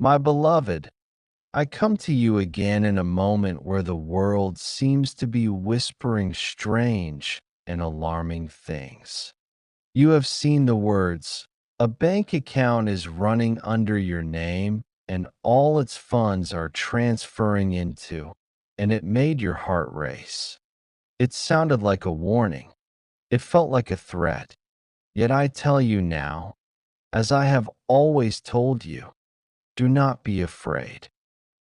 My beloved, I come to you again in a moment where the world seems to be whispering strange and alarming things. You have seen the words, "A bank account is running under your name and all its funds are transferring into," and it made your heart race. It sounded like a warning. It felt like a threat. Yet I tell you now, as I have always told you, do not be afraid.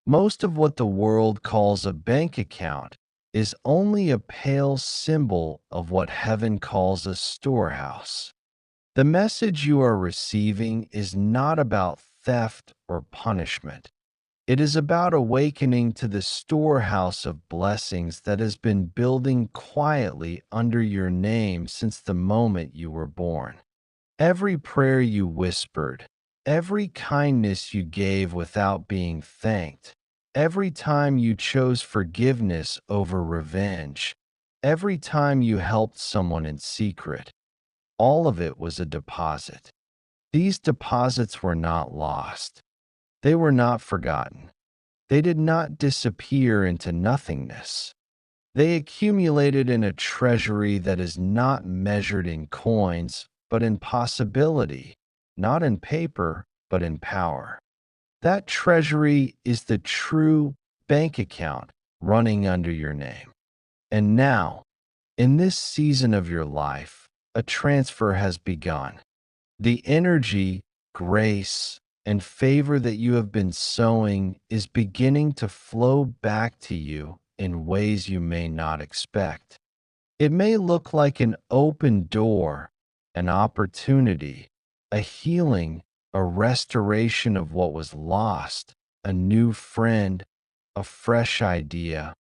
Most of what the world calls a bank account is only a pale symbol of what heaven calls a storehouse. The message you are receiving is not about theft or punishment. It is about awakening to the storehouse of blessings that has been building quietly under your name since the moment you were born. Every prayer you whispered, every kindness you gave without being thanked, every time you chose forgiveness over revenge, every time you helped someone in secret, all of it was a deposit. These deposits were not lost. They were not forgotten. They did not disappear into nothingness. They accumulated in a treasury that is not measured in coins, but in possibility, not in paper, but in power. That treasury is the true bank account running under your name. And now, in this season of your life, a transfer has begun. The energy, grace, and favor that you have been sowing is beginning to flow back to you in ways you may not expect. It may look like an open door, an opportunity, a healing, a restoration of what was lost, a new friend, a fresh idea,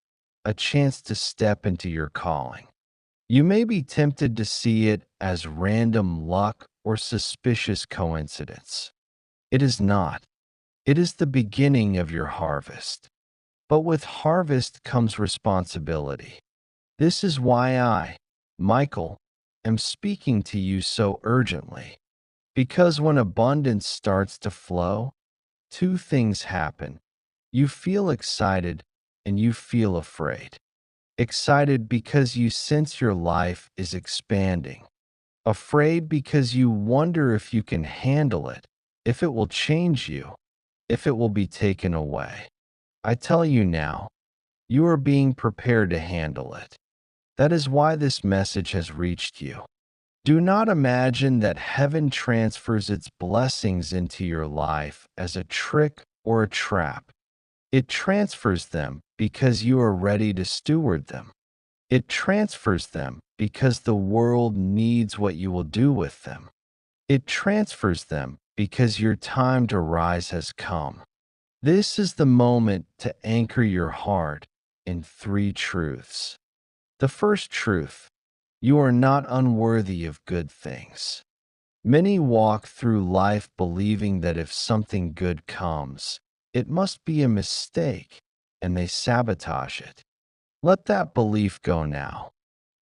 a chance to step into your calling. You may be tempted to see it as random luck or suspicious coincidence. It is not. It is the beginning of your harvest. But with harvest comes responsibility. This is why I, Michael, am speaking to you so urgently. Because when abundance starts to flow, two things happen. You feel excited and you feel afraid. Excited because you sense your life is expanding. Afraid because you wonder if you can handle it, if it will change you, if it will be taken away. I tell you now, you are being prepared to handle it. That is why this message has reached you. Do not imagine that heaven transfers its blessings into your life as a trick or a trap. It transfers them because you are ready to steward them. It transfers them because the world needs what you will do with them. It transfers them because your time to rise has come. This is the moment to anchor your heart in three truths. The first truth: you are not unworthy of good things. Many walk through life believing that if something good comes, it must be a mistake, and they sabotage it. Let that belief go now.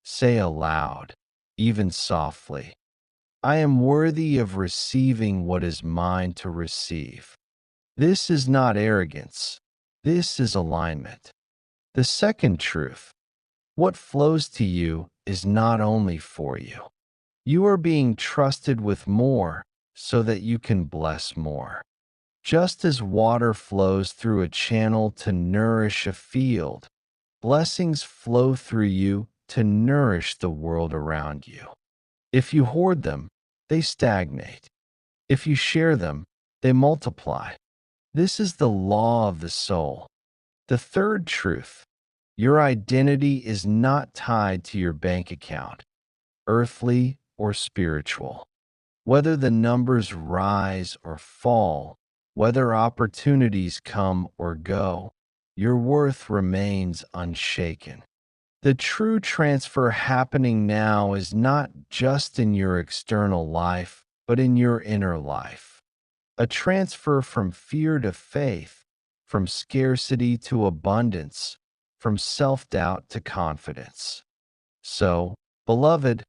Say aloud, even softly, I am worthy of receiving what is mine to receive. This is not arrogance. This is alignment. The second truth: what flows to you is not only for you. You are being trusted with more so that you can bless more. Just as water flows through a channel to nourish a field, blessings flow through you to nourish the world around you. If you hoard them, they stagnate. If you share them, they multiply. This is the law of the soul. The third truth: your identity is not tied to your bank account, earthly or spiritual. Whether the numbers rise or fall, whether opportunities come or go, your worth remains unshaken. The true transfer happening now is not just in your external life, but in your inner life. A transfer from fear to faith, from scarcity to abundance, from self-doubt to confidence. So, beloved,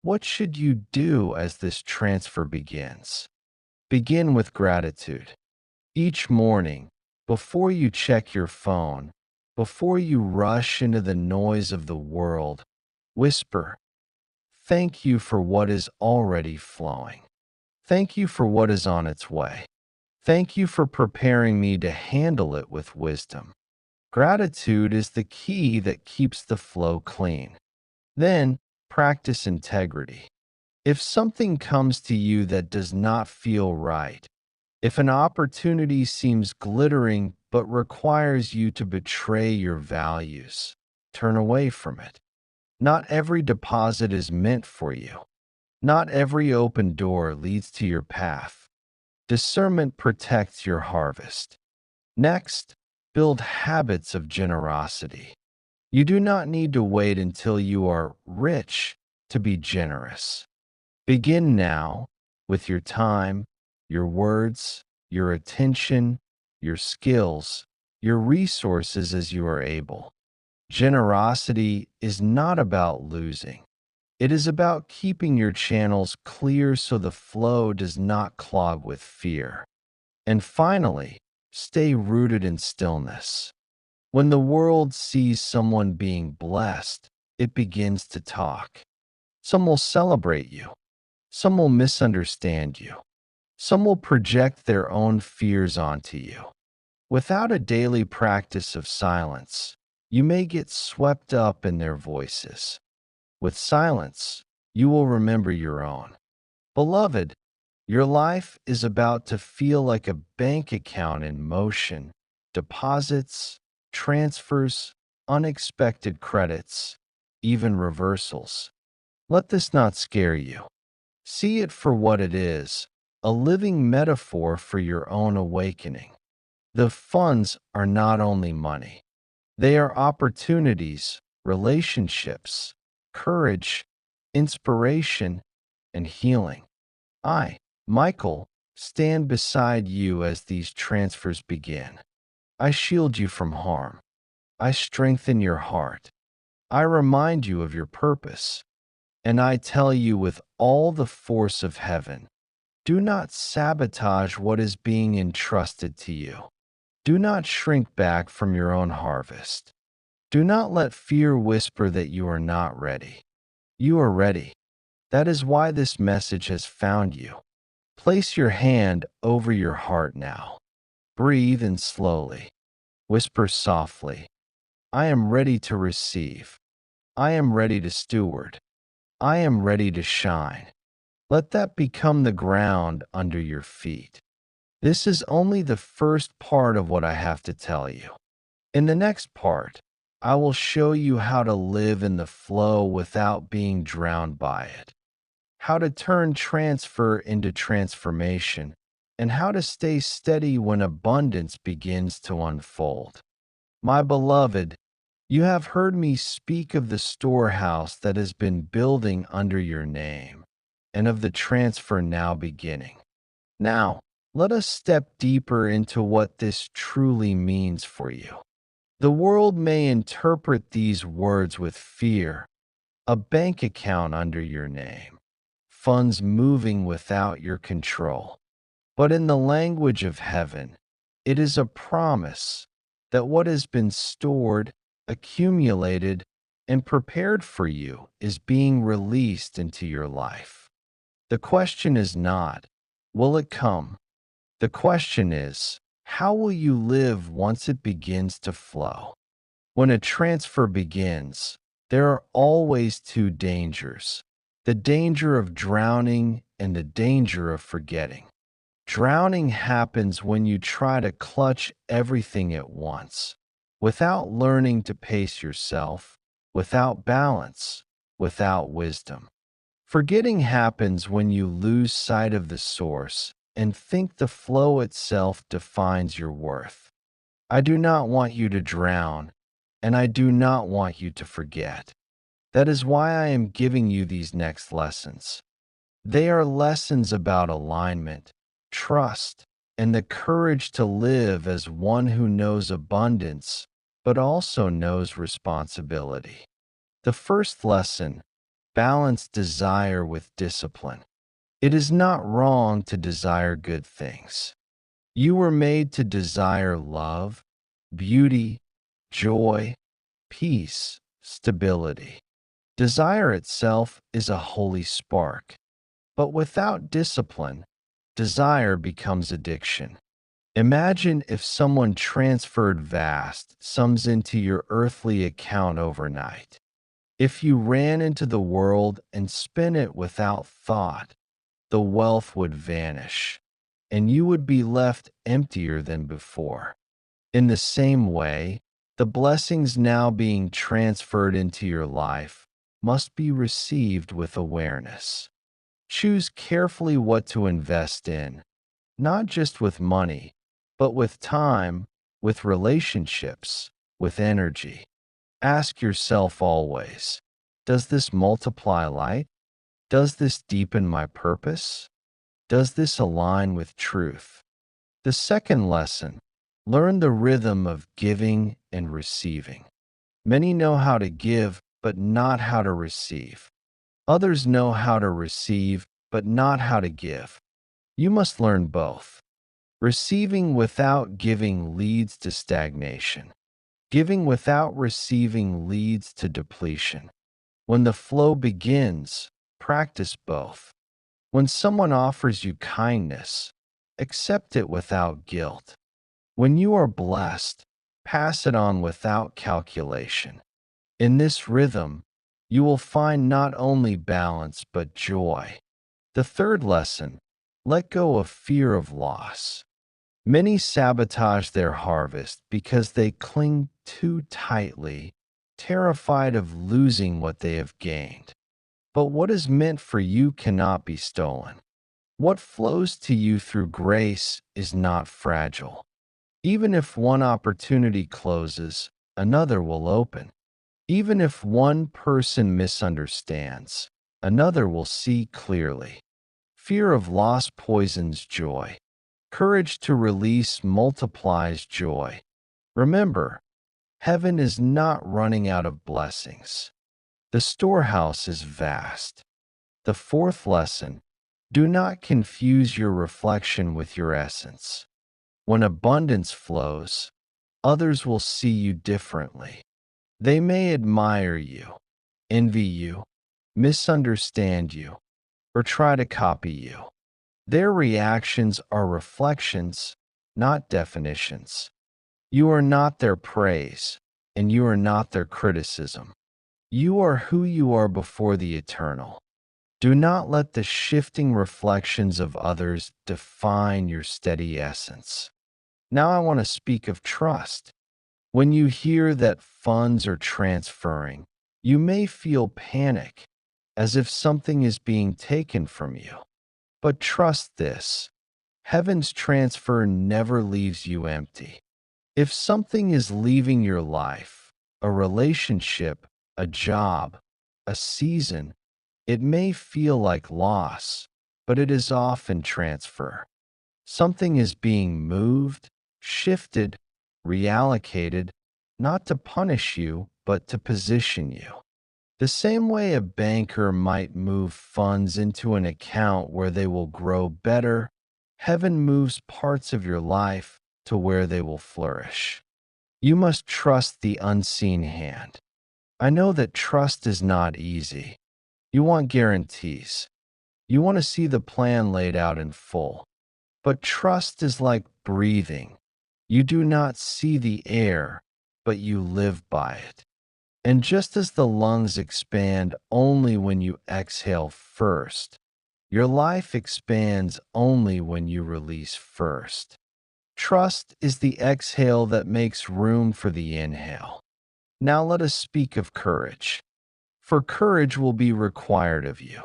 what should you do as this transfer begins? Begin with gratitude. Each morning, before you check your phone, before you rush into the noise of the world, whisper, "Thank you for what is already flowing. Thank you for what is on its way. Thank you for preparing me to handle it with wisdom." Gratitude is the key that keeps the flow clean. Then, practice integrity. If something comes to you that does not feel right, if an opportunity seems glittering but requires you to betray your values, turn away from it. Not every deposit is meant for you. Not every open door leads to your path. Discernment protects your harvest. Next, build habits of generosity. You do not need to wait until you are rich to be generous. Begin now with your time, your words, your attention, your skills, your resources as you are able. Generosity is not about losing. It is about keeping your channels clear so the flow does not clog with fear. And finally, stay rooted in stillness. When the world sees someone being blessed, it begins to talk. Some will celebrate you. Some will misunderstand you. Some will project their own fears onto you. Without a daily practice of silence, you may get swept up in their voices. With silence, you will remember your own. Beloved, your life is about to feel like a bank account in motion. Deposits, transfers, unexpected credits, even reversals. Let this not scare you. See it for what it is, a living metaphor for your own awakening. The funds are not only money, they are opportunities, relationships, courage, inspiration, and healing. I, Michael, stand beside you as these transfers begin. I shield you from harm. I strengthen your heart. I remind you of your purpose. And I tell you with all the force of heaven, do not sabotage what is being entrusted to you. Do not shrink back from your own harvest. Do not let fear whisper that you are not ready. You are ready. That is why this message has found you. Place your hand over your heart now. Breathe in slowly. Whisper softly, "I am ready to receive. I am ready to steward. I am ready to shine." Let that become the ground under your feet. This is only the first part of what I have to tell you. In the next part, I will show you how to live in the flow without being drowned by it, how to turn transfer into transformation, and how to stay steady when abundance begins to unfold. My beloved, you have heard me speak of the storehouse that has been building under your name, and of the transfer now beginning. Now, let us step deeper into what this truly means for you. The world may interpret these words with fear: a bank account under your name, funds moving without your control. But in the language of heaven, it is a promise that what has been stored, accumulated, and prepared for you is being released into your life. The question is not, will it come? The question is, how will you live once it begins to flow? When a transfer begins, there are always two dangers: the danger of drowning and the danger of forgetting. Drowning happens when you try to clutch everything at once, without learning to pace yourself, without balance, without wisdom. Forgetting happens when you lose sight of the source and think the flow itself defines your worth. I do not want you to drown, and I do not want you to forget. That is why I am giving you these next lessons. They are lessons about alignment, trust, and the courage to live as one who knows abundance, but also knows responsibility. The first lesson: balance desire with discipline. It is not wrong to desire good things. You were made to desire love, beauty, joy, peace, stability. Desire itself is a holy spark, but without discipline, desire becomes addiction. Imagine if someone transferred vast sums into your earthly account overnight. If you ran into the world and spent it without thought, the wealth would vanish, and you would be left emptier than before. In the same way, the blessings now being transferred into your life must be received with awareness. Choose carefully what to invest in, not just with money, but with time, with relationships, with energy. Ask yourself always, does this multiply light? Does this deepen my purpose? Does this align with truth? The second lesson, learn the rhythm of giving and receiving. Many know how to give, but not how to receive. Others know how to receive, but not how to give. You must learn both. Receiving without giving leads to stagnation. Giving without receiving leads to depletion. When the flow begins, practice both. When someone offers you kindness, accept it without guilt. When you are blessed, pass it on without calculation. In this rhythm, you will find not only balance but joy. The third lesson, let go of fear of loss. Many sabotage their harvest because they cling too tightly, terrified of losing what they have gained. But what is meant for you cannot be stolen. What flows to you through grace is not fragile. Even if one opportunity closes, another will open. Even if one person misunderstands, another will see clearly. Fear of loss poisons joy. Courage to release multiplies joy. Remember, heaven is not running out of blessings. The storehouse is vast. The fourth lesson, do not confuse your reflection with your essence. When abundance flows, others will see you differently. They may admire you, envy you, misunderstand you, or try to copy you. Their reactions are reflections, not definitions. You are not their praise, and you are not their criticism. You are who you are before the eternal. Do not let the shifting reflections of others define your steady essence. Now I want to speak of trust. When you hear that funds are transferring, you may feel panic, as if something is being taken from you. But trust this, heaven's transfer never leaves you empty. If something is leaving your life, a relationship, a job, a season, it may feel like loss, but it is often transfer. Something is being moved, shifted, reallocated, not to punish you, but to position you. The same way a banker might move funds into an account where they will grow better, heaven moves parts of your life to where they will flourish. You must trust the unseen hand. I know that trust is not easy. You want guarantees. You want to see the plan laid out in full. But trust is like breathing. You do not see the air, but you live by it. And just as the lungs expand only when you exhale first, your life expands only when you release first. Trust is the exhale that makes room for the inhale. Now let us speak of courage. For courage will be required of you.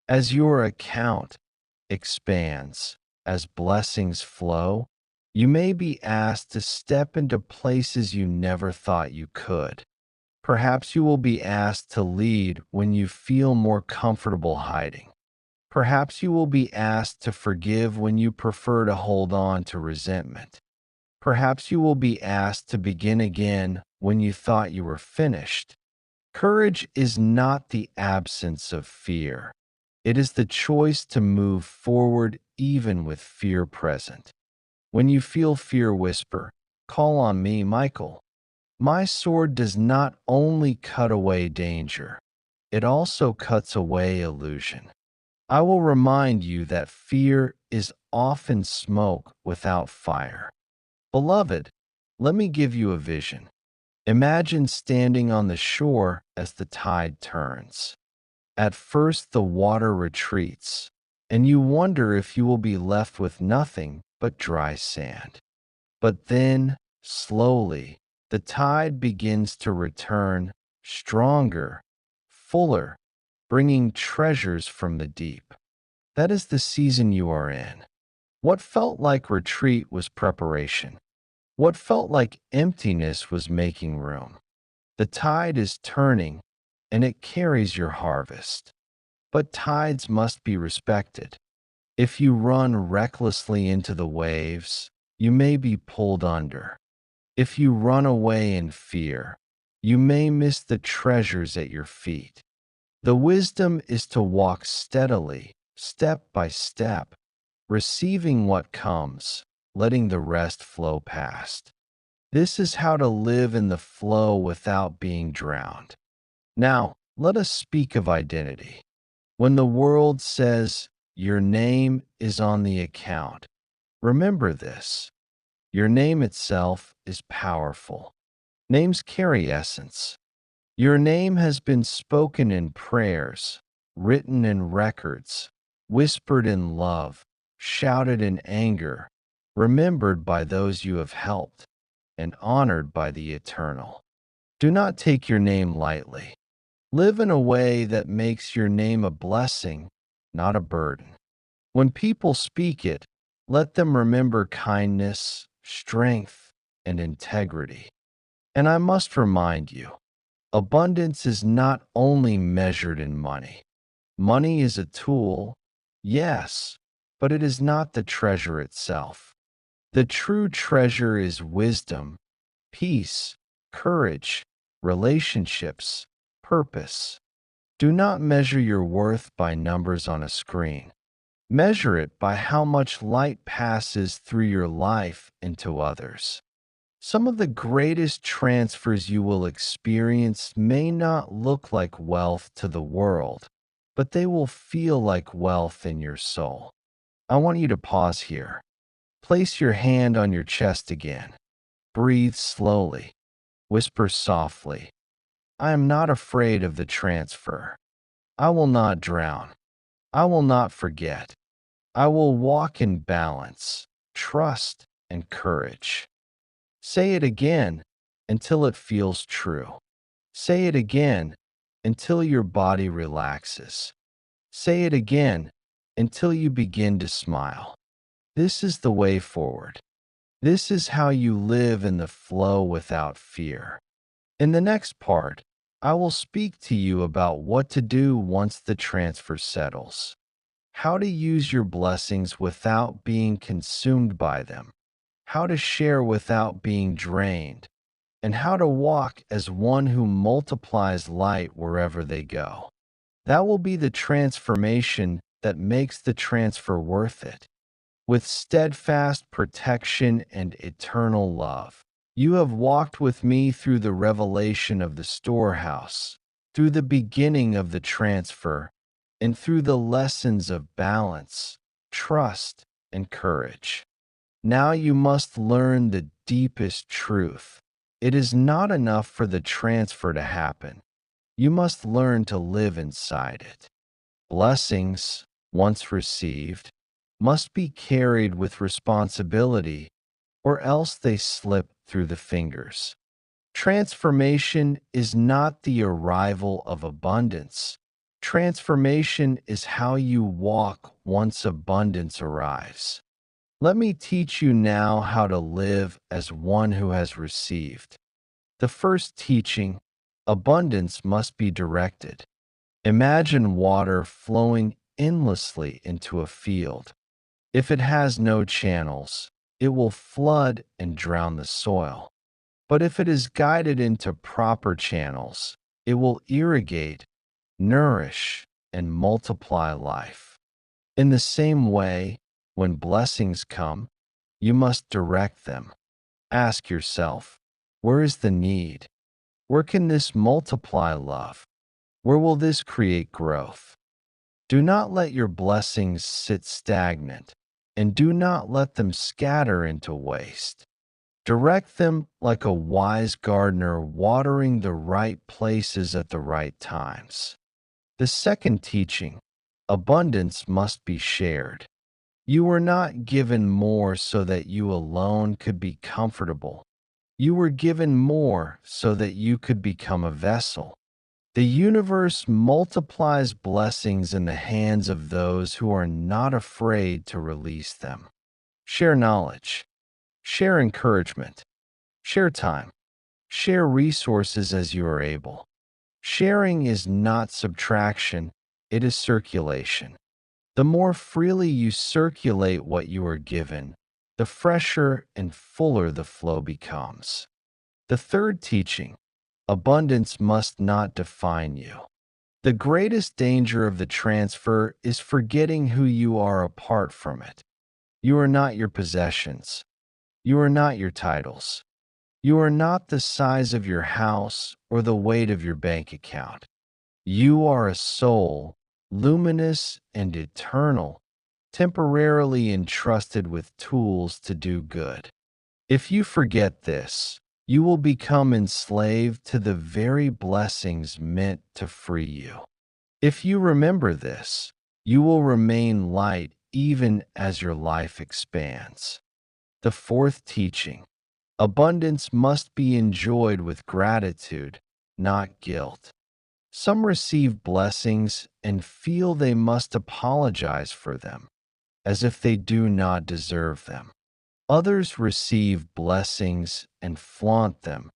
As your account expands, as blessings flow, you may be asked to step into places you never thought you could. Perhaps you will be asked to lead when you feel more comfortable hiding. Perhaps you will be asked to forgive when you prefer to hold on to resentment. Perhaps you will be asked to begin again when you thought you were finished. Courage is not the absence of fear. It is the choice to move forward even with fear present. When you feel fear whisper, call on me, Michael. My sword does not only cut away danger, it also cuts away illusion. I will remind you that fear is often smoke without fire. Beloved, let me give you a vision. Imagine standing on the shore as the tide turns. At first, the water retreats, and you wonder if you will be left with nothing but dry sand. But then, slowly, the tide begins to return, stronger, fuller, bringing treasures from the deep. That is the season you are in. What felt like retreat was preparation. What felt like emptiness was making room. The tide is turning, and it carries your harvest. But tides must be respected. If you run recklessly into the waves, you may be pulled under. If you run away in fear, you may miss the treasures at your feet. The wisdom is to walk steadily, step by step, receiving what comes, letting the rest flow past. This is how to live in the flow without being drowned. Now, let us speak of identity. When the world says, your name is on the account, remember this. Your name itself is powerful. Names carry essence. Your name has been spoken in prayers, written in records, whispered in love, shouted in anger, remembered by those you have helped, and honored by the eternal. Do not take your name lightly. Live in a way that makes your name a blessing, not a burden. When people speak it, let them remember kindness, strength, and integrity. And I must remind you, abundance is not only measured in money. Money is a tool, yes, but it is not the treasure itself. The true treasure is wisdom, peace, courage, relationships, purpose. Do not measure your worth by numbers on a screen. Measure it by how much light passes through your life into others. Some of the greatest transfers you will experience may not look like wealth to the world, but they will feel like wealth in your soul. I want you to pause here. Place your hand on your chest again. Breathe slowly. Whisper softly. I am not afraid of the transfer. I will not drown. I will not forget. I will walk in balance, trust, and courage. Say it again until it feels true. Say it again until your body relaxes. Say it again until you begin to smile. This is the way forward. This is how you live in the flow without fear. In the next part, I will speak to you about what to do once the transfer settles, how to use your blessings without being consumed by them, how to share without being drained, and how to walk as one who multiplies light wherever they go. That will be the transformation that makes the transfer worth it. With steadfast protection and eternal love, you have walked with me through the revelation of the storehouse, through the beginning of the transfer, and through the lessons of balance, trust, and courage. Now you must learn the deepest truth. It is not enough for the transfer to happen. You must learn to live inside it. Blessings, once received, must be carried with responsibility, or else they slip through the fingers. Transformation is not the arrival of abundance. Transformation is how you walk once abundance arrives. Let me teach you now how to live as one who has received. The first teaching, abundance must be directed. Imagine water flowing endlessly into a field. If it has no channels, it will flood and drown the soil. But if it is guided into proper channels, it will irrigate, nourish, and multiply life. In the same way, when blessings come, You must direct them. Ask yourself, where is the need? Where can this multiply love? Where will this create growth? Do not let your blessings sit stagnant, and do not let them scatter into waste. Direct them like a wise gardener watering the right places at the right times. The second teaching, abundance must be shared. You were not given more so that you alone could be comfortable. You were given more so that you could become a vessel. The universe multiplies blessings in the hands of those who are not afraid to release them. Share knowledge, share encouragement, share time, share resources as you are able. Sharing is not subtraction, it is circulation. The more freely you circulate what you are given, the fresher and fuller the flow becomes. The third teaching, abundance must not define you. The greatest danger of the transfer is forgetting who you are apart from it. You are not your possessions. You are not your titles. You are not the size of your house or the weight of your bank account. You are a soul, luminous and eternal, temporarily entrusted with tools to do good. If you forget this, you will become enslaved to the very blessings meant to free you. If you remember this, you will remain light even as your life expands. The fourth teaching, abundance must be enjoyed with gratitude, not guilt. Some receive blessings and feel they must apologize for them, as if they do not deserve them. Others receive blessings and flaunt them,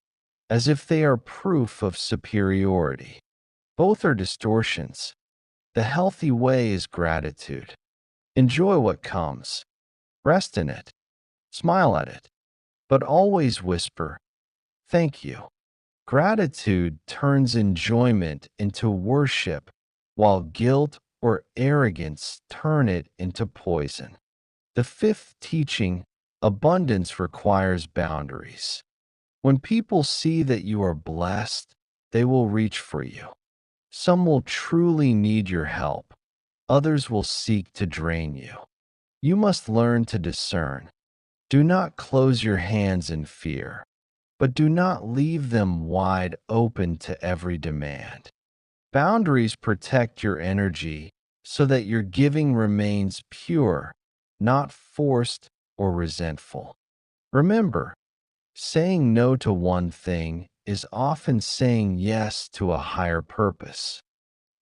as if they are proof of superiority. Both are distortions. The healthy way is gratitude. Enjoy what comes. Rest in it. Smile at it. But always whisper, "Thank you." Gratitude turns enjoyment into worship, while guilt or arrogance turn it into poison. The fifth teaching, abundance requires boundaries. When people see that you are blessed, they will reach for you. Some will truly need your help. Others will seek to drain you. You must learn to discern. Do not close your hands in fear, but do not leave them wide open to every demand. Boundaries protect your energy so that your giving remains pure, not forced or resentful. Remember, saying no to one thing is often saying yes to a higher purpose.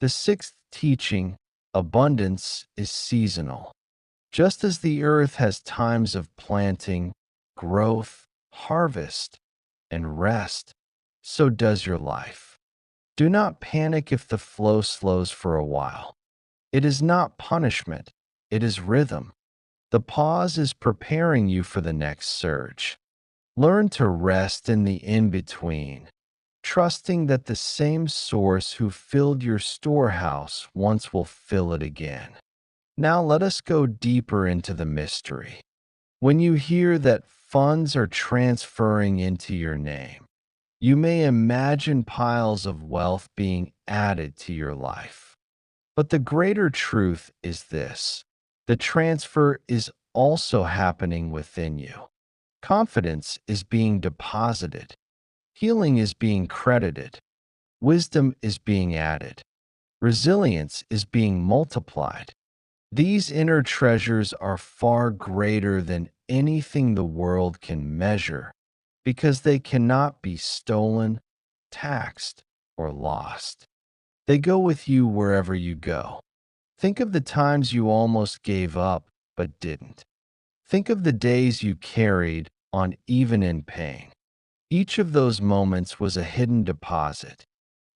The sixth teaching, abundance is seasonal. Just as the earth has times of planting, growth, harvest, and rest, so does your life. Do not panic if the flow slows for a while. It is not punishment, it is rhythm. The pause is preparing you for the next surge. Learn to rest in the in-between, trusting that the same source who filled your storehouse once will fill it again. Now let us go deeper into the mystery. When you hear that funds are transferring into your name, you may imagine piles of wealth being added to your life. But the greater truth is this: the transfer is also happening within you. Confidence is being deposited, healing is being credited, wisdom is being added, resilience is being multiplied. These inner treasures are far greater than anything the world can measure because they cannot be stolen, taxed, or lost. They go with you wherever you go. Think of the times you almost gave up but didn't. Think of the days you carried on even in pain. Each of those moments was a hidden deposit.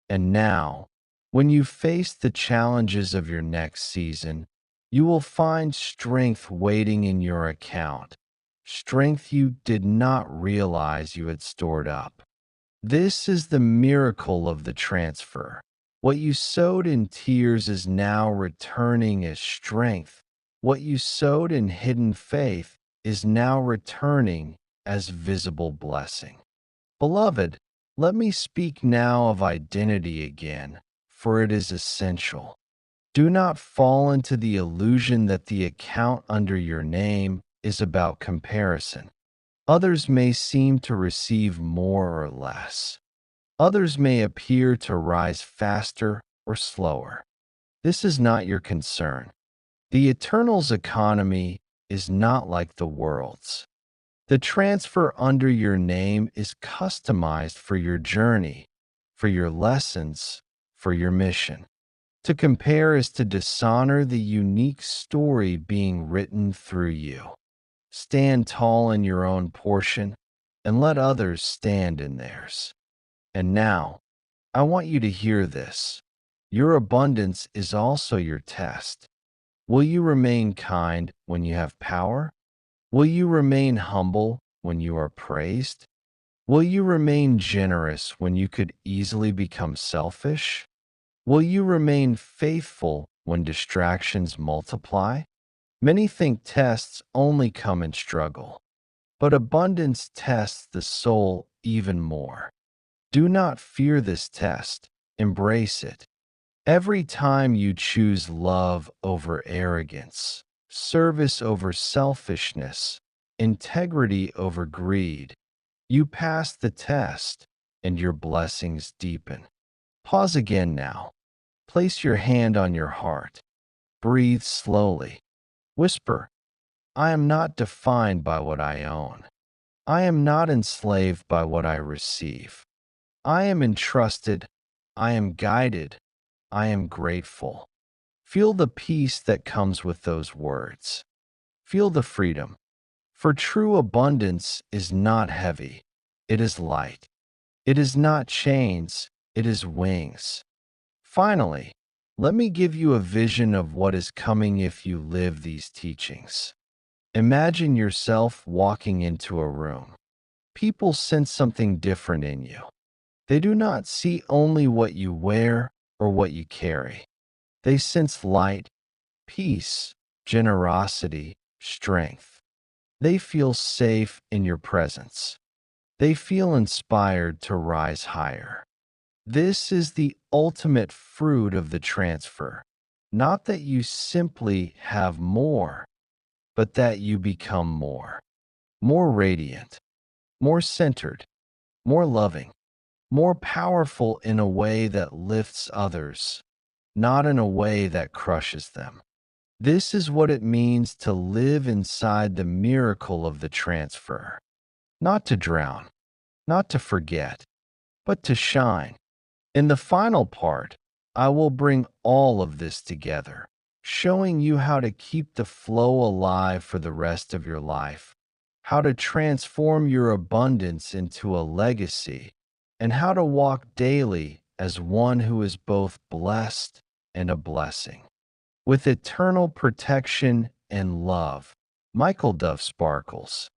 And now, when you face the challenges of your next season, you will find strength waiting in your account, strength you did not realize you had stored up. This is the miracle of the transfer. What you sowed in tears is now returning as strength. What you sowed in hidden faith is now returning as visible blessing. Beloved, let me speak now of identity again, for it is essential. Do not fall into the illusion that the account under your name is about comparison. Others may seem to receive more or less. Others may appear to rise faster or slower. This is not your concern. The Eternal's economy is not like the world's. The transfer under your name is customized for your journey, for your lessons, for your mission. To compare is to dishonor the unique story being written through you. Stand tall in your own portion and let others stand in theirs. And now, I want you to hear this. Your abundance is also your test. Will you remain kind when you have power? Will you remain humble when you are praised? Will you remain generous when you could easily become selfish? Will you remain faithful when distractions multiply? Many think tests only come in struggle, but abundance tests the soul even more. Do not fear this test, embrace it. Every time you choose love over arrogance, service over selfishness, integrity over greed, you pass the test and your blessings deepen. Pause again now. Place your hand on your heart. Breathe slowly. Whisper, I am not defined by what I own. I am not enslaved by what I receive. I am entrusted. I am guided. I am grateful. Feel the peace that comes with those words. Feel the freedom. For true abundance is not heavy. It is light. It is not chains. It is wings. Finally, let me give you a vision of what is coming if you live these teachings. Imagine yourself walking into a room. People sense something different in you. They do not see only what you wear or what you carry. They sense light, peace, generosity, strength. They feel safe in your presence. They feel inspired to rise higher. This is the ultimate fruit of the transfer. Not that you simply have more, but that you become more. More radiant, more centered, more loving, more powerful in a way that lifts others, not in a way that crushes them. This is what it means to live inside the miracle of the transfer. Not to drown, not to forget, but to shine. In the final part, I will bring all of this together, showing you how to keep the flow alive for the rest of your life, how to transform your abundance into a legacy, and how to walk daily as one who is both blessed and a blessing. With eternal protection and love, Michael Dove Sparkles.